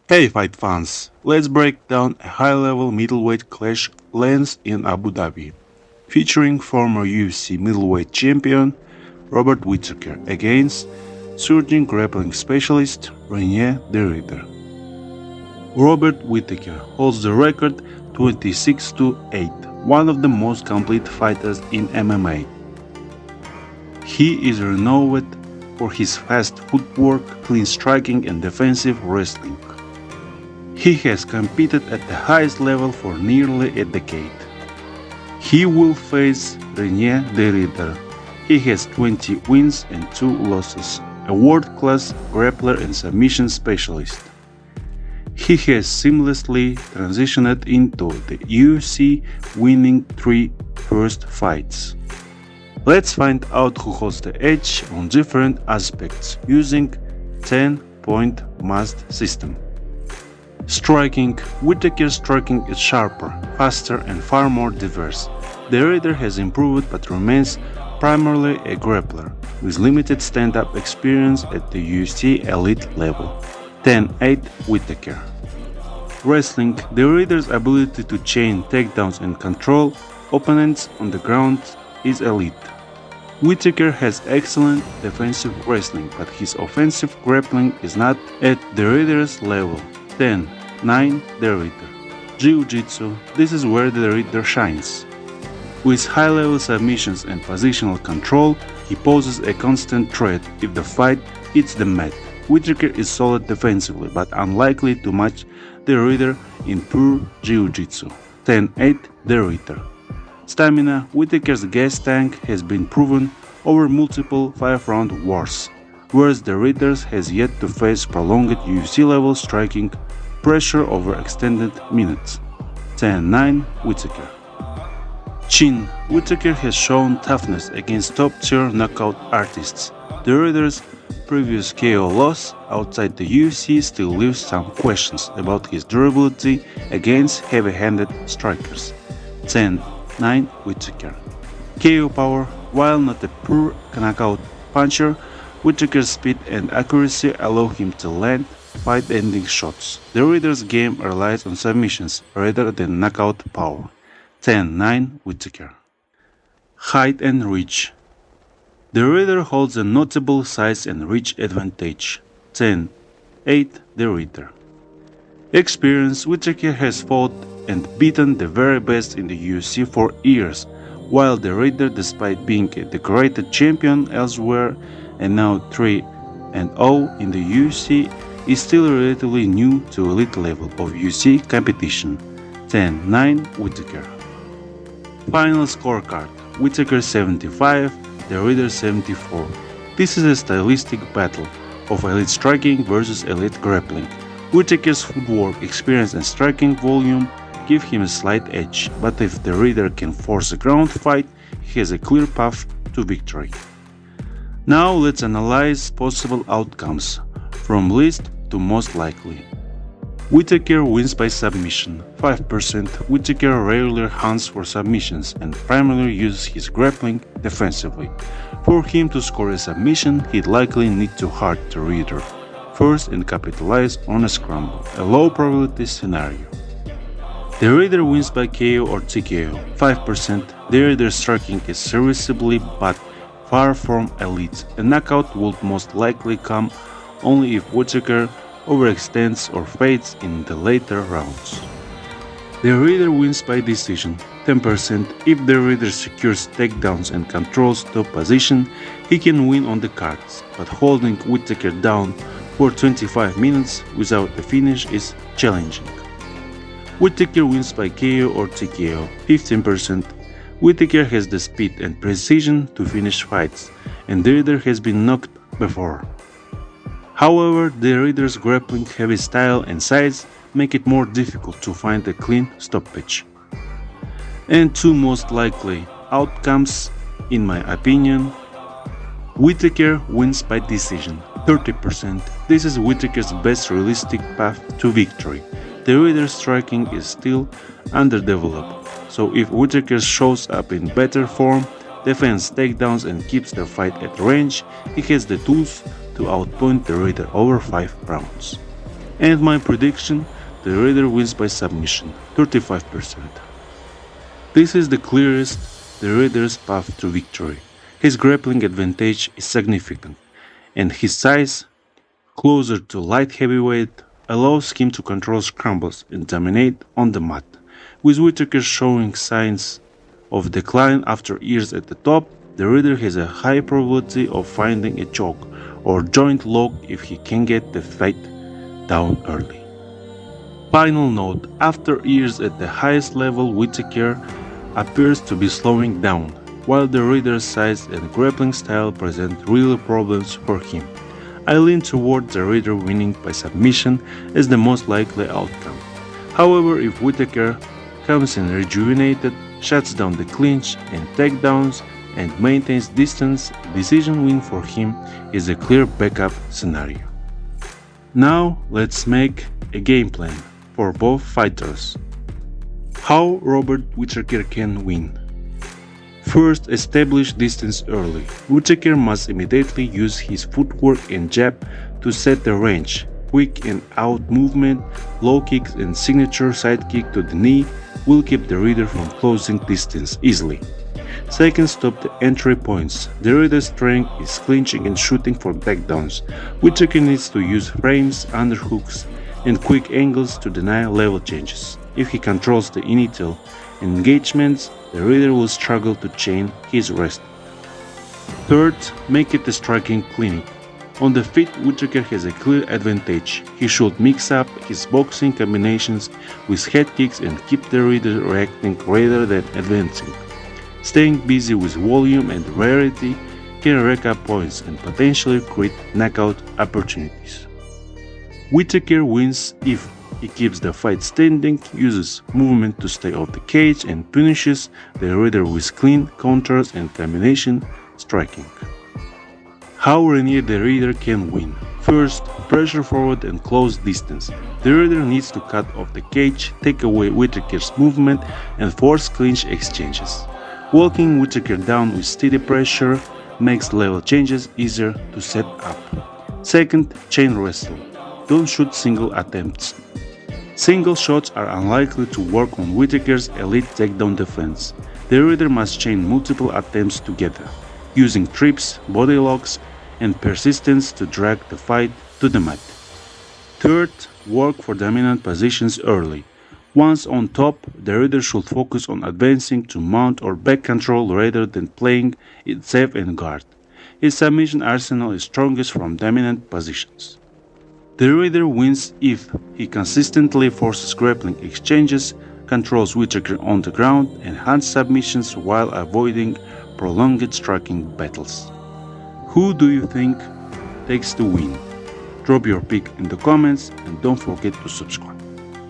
Hey fight fans, let's break down a high-level middleweight clash lands in Abu Dhabi, featuring former UFC middleweight champion Robert Whittaker against surging grappling specialist Reinier the Reader. Robert Whittaker holds the record 26-8, one of the most complete fighters in MMA. He is renowned for his fast footwork, clean striking and defensive wrestling. He has competed at the highest level for nearly a decade. He will face Reinier the Reader. He has 20 wins and 2 losses, a world-class grappler and submission specialist. He has seamlessly transitioned into the UFC, winning 3 first fights. Let's find out who holds the edge on different aspects using 10-point must system. Striking. Whittaker's striking is sharper, faster and far more diverse. The Raider has improved but remains primarily a grappler, with limited stand-up experience at the UFC elite level. 10-8 Whittaker. Wrestling. The Raider's ability to chain takedowns and control opponents on the ground is elite. Whittaker has excellent defensive wrestling, but his offensive grappling is not at the Raider's level. 10-9 The Reader. Jiu-Jitsu. This is where the Reader shines. With high-level submissions and positional control, he poses a constant threat if the fight hits the mat. Whittaker is solid defensively, but unlikely to match the Reader in pure Jiu-Jitsu. 10-8 The Reader. Stamina. Whittaker's gas tank has been proven over multiple 5-round wars, whereas the Reader has yet to face prolonged UFC-level striking pressure over extended minutes. 10-9 Whittaker. Chin. Whittaker has shown toughness against top-tier knockout artists. The Reader's previous KO loss outside the UFC still leaves some questions about his durability against heavy-handed strikers. 10-9 Whittaker. KO power. While not a pure knockout puncher, Whittaker's speed and accuracy allow him to land fight-ending shots. The Reader's game relies on submissions rather than knockout power. 10-9 Whittaker. Height and reach. The Reader holds a notable size and reach advantage. 10-8 The Reader. Experience. Whittaker has fought and beaten the very best in the UFC for years, while the Reader, despite being a decorated champion elsewhere and now 3-0 in the UFC, is still relatively new to elite level of UFC competition. 10-9 Whittaker. Final scorecard. Whittaker 75, the Reader 74. This is a stylistic battle of elite striking versus elite grappling. Whittaker's footwork, experience and striking volume give him a slight edge, but if the Reader can force a ground fight, he has a clear path to victory. Now let's analyze possible outcomes, from least to most likely. Whittaker wins by submission, 5%. Whittaker rarely hunts for submissions and primarily uses his grappling defensively. For him to score a submission, he'd likely need to hurt the Reader first and capitalize on a scramble, a low probability scenario. The Reader wins by KO or TKO, 5%. The Reader's striking is serviceably but far from elite. A knockout would most likely come only if Whittaker overextends or fades in the later rounds. The Reader wins by decision, 10%. If the Reader secures takedowns and controls top position, he can win on the cards, but holding Whittaker down for 25 minutes without a finish is challenging. Whittaker wins by KO or TKO, 15%. Whittaker has the speed and precision to finish fights, and the Reader has been knocked before. However, the Reader's grappling heavy style and size make it more difficult to find a clean stoppage. And two most likely outcomes, in my opinion: Whittaker wins by decision, 30%. This is Whittaker's best realistic path to victory. The Reader's striking is still underdeveloped, so if Whittaker shows up in better form, defends takedowns and keeps the fight at range, he has the tools to outpoint the Reader over 5 rounds. And my prediction, the Reinier wins by submission, 35%. This is the clearest the Raiders' path to victory. His grappling advantage is significant, and his size, closer to light heavyweight, allows him to control scrambles and dominate on the mat. With Whittaker showing signs of decline after years at the top, the Raider has a high probability of finding a choke or joint lock if he can get the fight down early. Final note, after years at the highest level, Whittaker appears to be slowing down, while the Raider's size and grappling style present real problems for him. I lean toward the Raider winning by submission as the most likely outcome. However, if Whittaker comes in rejuvenated, shuts down the clinch and takedowns, and maintains distance, decision win for him is a clear backup scenario. Now let's make a game plan for both fighters. How Robert Whittaker can win. First, establish distance early. Whittaker must immediately use his footwork and jab to set the range. Quick and out movement, low kicks and signature side kick to the knee will keep the Raider from closing distance easily. Second, stop the entry points. The Raider's strength is clinching and shooting for takedowns. Whittaker needs to use frames, underhooks, and quick angles to deny level changes. If he controls the initial engagements, the Raider will struggle to chain his wrist. Third, make it a striking clinic. On the feet, Whittaker has a clear advantage. He should mix up his boxing combinations with head kicks and keep the Raider reacting rather than advancing. Staying busy with volume and rarity can rack up points and potentially create knockout opportunities. Whittaker wins if he keeps the fight standing, uses movement to stay off the cage, and punishes the Raider with clean counters and combination striking. How Reinier the Raider can win. First, pressure forward and close distance. The Raider needs to cut off the cage, take away Whittaker's movement, and force clinch exchanges. Walking Whittaker down with steady pressure makes level changes easier to set up. Second, chain wrestle. Don't shoot single attempts. Single shots are unlikely to work on Whittaker's elite takedown defense. The Raider must chain multiple attempts together, using trips, body locks, and persistence to drag the fight to the mat. Third, work for dominant positions early. Once on top, the Raider should focus on advancing to mount or back control rather than playing it safe and guard. His submission arsenal is strongest from dominant positions. The Raider wins if he consistently forces grappling exchanges, controls Whittaker on the ground, and hunts submissions while avoiding prolonged striking battles. Who do you think takes the win? Drop your pick in the comments and don't forget to subscribe.